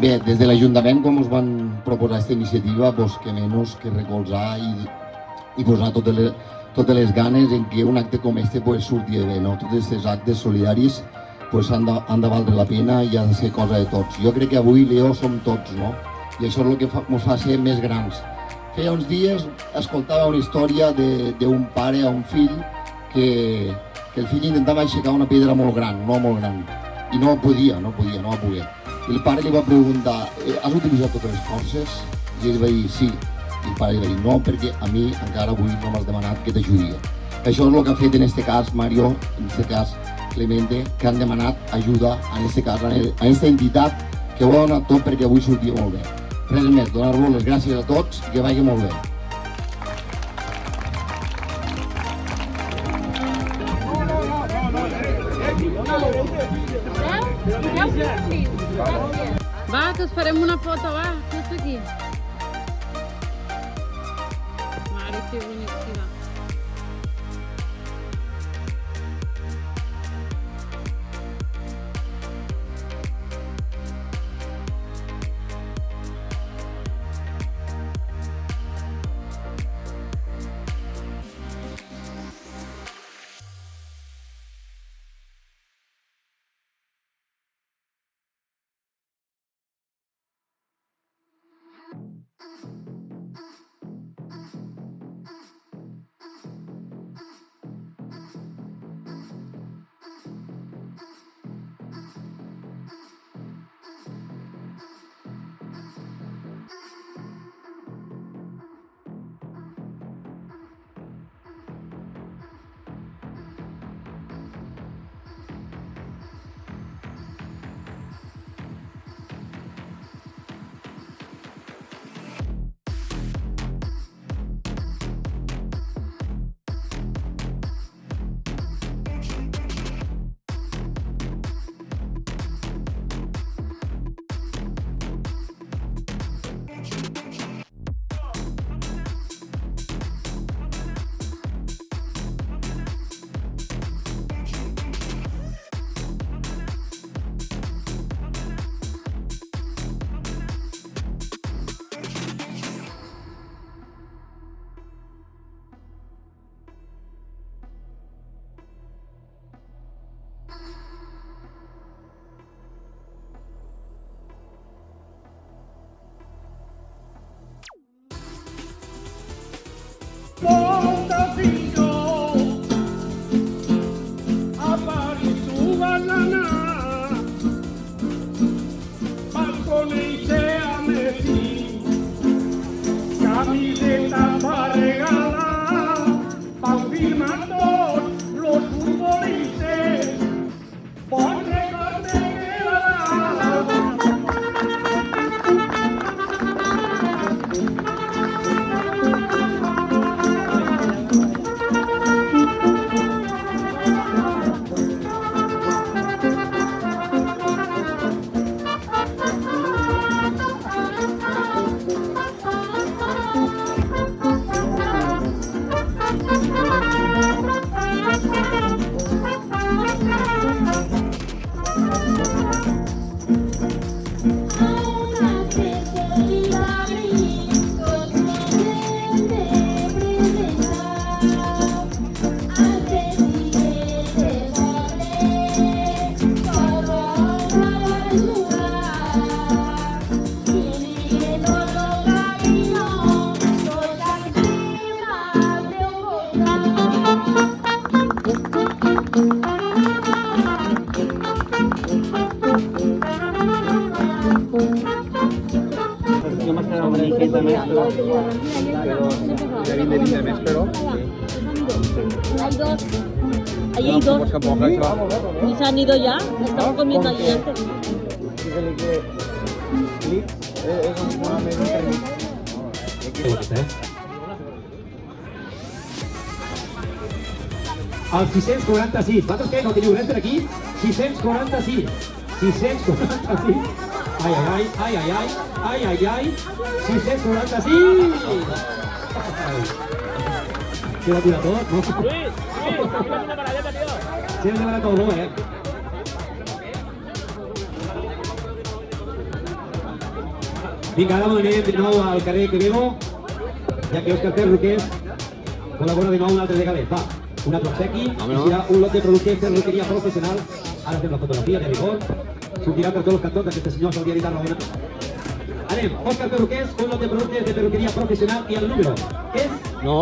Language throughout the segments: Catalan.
Bé, des de l'Ajuntament, com us van proposar aquesta iniciativa, doncs que menys que recolzar i posar totes les ganes en que un acte com este pues, surti bé, no? Tots aquests actes solidaris pues, han de valdre la pena i han de ser cosa de tots. Jo crec que avui Lleó som tots, no? I això és el que ens fa ser més grans. Feia uns dies escoltava una història d'un pare a un fill que el fill intentava aixecar una pedra molt gran, un home molt gran, i no va poder. I el pare li va preguntar, has utilitzat totes les forces? I ell va dir, sí. I el pare li va dir, no, perquè a mi encara avui no m'has demanat que t'ajudi. Això és el que ha fet en aquest cas Mario, en aquest cas Clemente, que han demanat ajuda, en aquest cas, a aquesta entitat que ho ha donat tot perquè avui sortia molt bé. Res més, donar-vos les gràcies a tots i que vagi molt bé. Va, que us farem una foto, va, tots aquí. Mare, que bonic que va. Hay dos. Ahí hay dos. ¿Y se han ido ya? Estamos comiendo allí antes. El 646, vosaltres què? No teniu res per aquí? 646, 646, ai, ai, ai, ai, ai, ai, ai, ai, 646! Se va tirar tot, no? Se va tirar tot, no, Vinga, ara anem de nou al carrer Quevedo, ja que Òscar Perruqués col·labora de nou un altre vegada. Va, un altre obsequi, i serà un lot de productes de perruqueria professional. Ara fem la fotografia de rigor, sortirà per tots els cantons d'aquesta senyora s'hauria editat la bona. Anem, Òscar Perruqués, un lot de productes de perruqueria professional i el número és... No.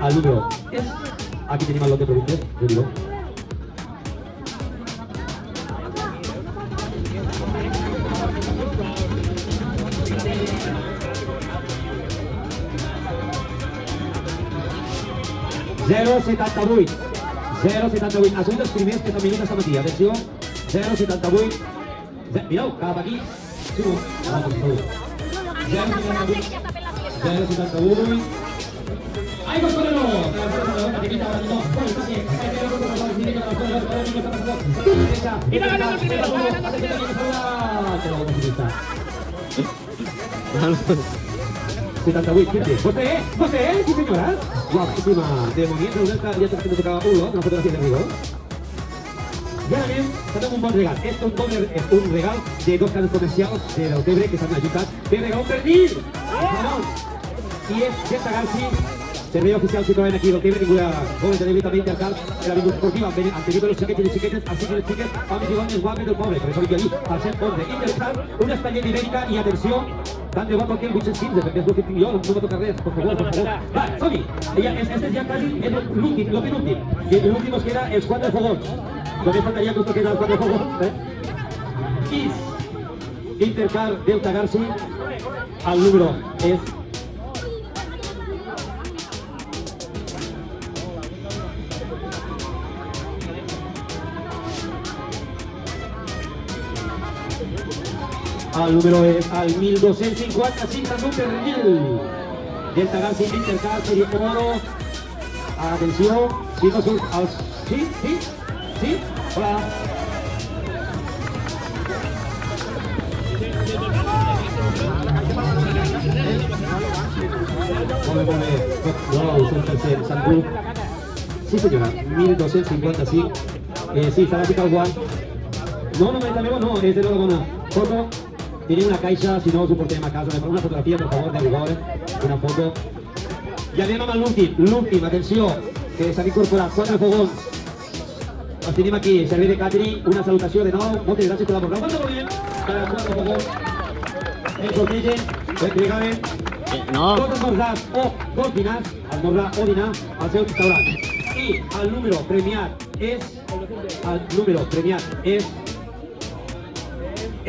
El número és... Aquí tenim el lot de productes, de rigor. .078, 078, ha sigut els primers que s'han vingut aquesta matí, atenció, 078, mireu, cap aquí, sí, no, 078, 078, aigua Correro, ¿Vostè, sí senyora? Guapíssima. De moment, resulta que ja que tocava un lot, una fotografia de rigor. I ara anem, tenim un bon regal. És un regal de dos cases comercials de Deltebre que s'han ajuntat per regar un pernil. I és Delta Garci, servei oficial Citroën aquí a Deltebre, vinguda joven de Deltebre, també intercal de la vingut esportiva, amb tenir per els xiquets i les xiquetes, els xiquets i les xiquets, homes i dones guapes del poble. Per això vinc allí, al 111. Intercal, una espanyeta ibèrica i atenció, tant de bo toqui el 815, perquè és el que tinc jo, no me toca res, por favor, por favor. Va, som-hi! Este és ja quasi l'últim, el penúltim. I l'últim es queda els 4 fogons. Només faltaria que us toqués els 4 fogons, Is Intercar Delta Garci, el número és... El número és el 1255, també un pernil. Delta Garci Intercar, sèrie Oro. Atenció, si no surt els... Sí? Hola. Molt bé. No, surt el Sant Grup. Sí senyora, 1255. Sí, s'ha de ficar el guant. No, no, és de l'Ona. Foto. Tenim una caixa, si no us ho portem a casa, una fotografia, per favor, de rigor, una foto. I anem amb l'últim, atenció, que s'han incorporat 4 fogons. Els tenim aquí, servei de catering, una salutació de nou, moltes gràcies per la portada. Quant de moment? Cada 4 fogons, el sortegen, entregaven, dos esmorzars o dos dinars, esmorzar o dinar, al seu restaurant. I el número premiat és,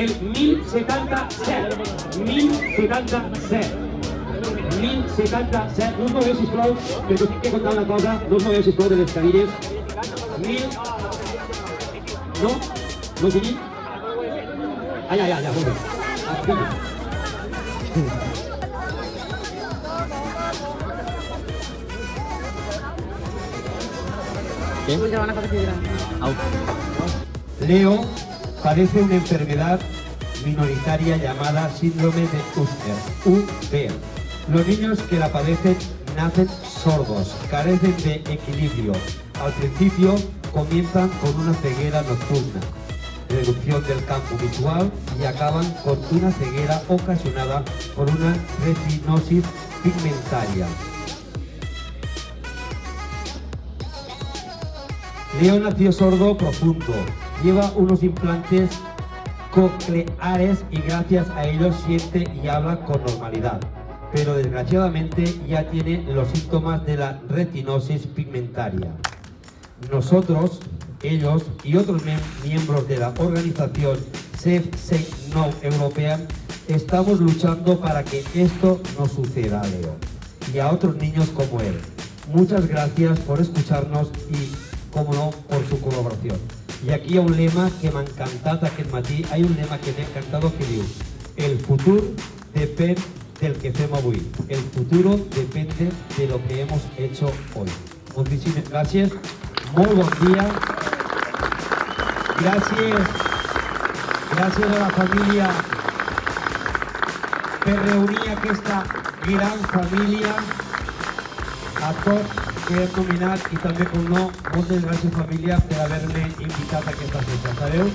el 1077, 1077, no us moveu sisplau, perquè us tinc que contar una cosa, no us moveu sisplau de les cadires, no? No ho tenim? Ja, molt bé. Leo padece una enfermedad minoritaria llamada síndrome de Usher, Los niños que la padecen nacen sordos, carecen de equilibrio. Al principio comienzan con una ceguera nocturna, reducción del campo visual y acaban con una ceguera ocasionada por una retinosis pigmentaria. Leo nació sordo profundo, lleva unos implantes cocleares y gracias a ellos siente y habla con normalidad, pero desgraciadamente ya tiene los síntomas de la retinosis pigmentaria. Nosotros, ellos y otros miembros de la organización Safe No European, estamos luchando para que esto no suceda a Leo y a otros niños como él. Muchas gracias por escucharnos y, como no, por su colaboración. I aquí hi ha un lema que m'ha encantat aquest matí, hi ha un lema que m'ha encantat que diu: el futur depèn del que fem avui, el futuro depende de lo que hemos hecho hoy. Moltíssimes gràcies, molt bon dia, gràcies a la família per reunir aquesta gran família, a tots que hem nominat i també, com no, moltes gràcies família per haver-me invitat a aquesta festa. Sabeu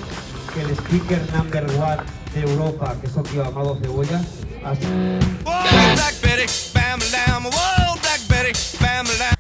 que l'speaker number 1 d'Europa, que sóc jo, Amado Cebolla, Whoa, Black Betty, bam, lam, whoa, Black Betty, bam, lam.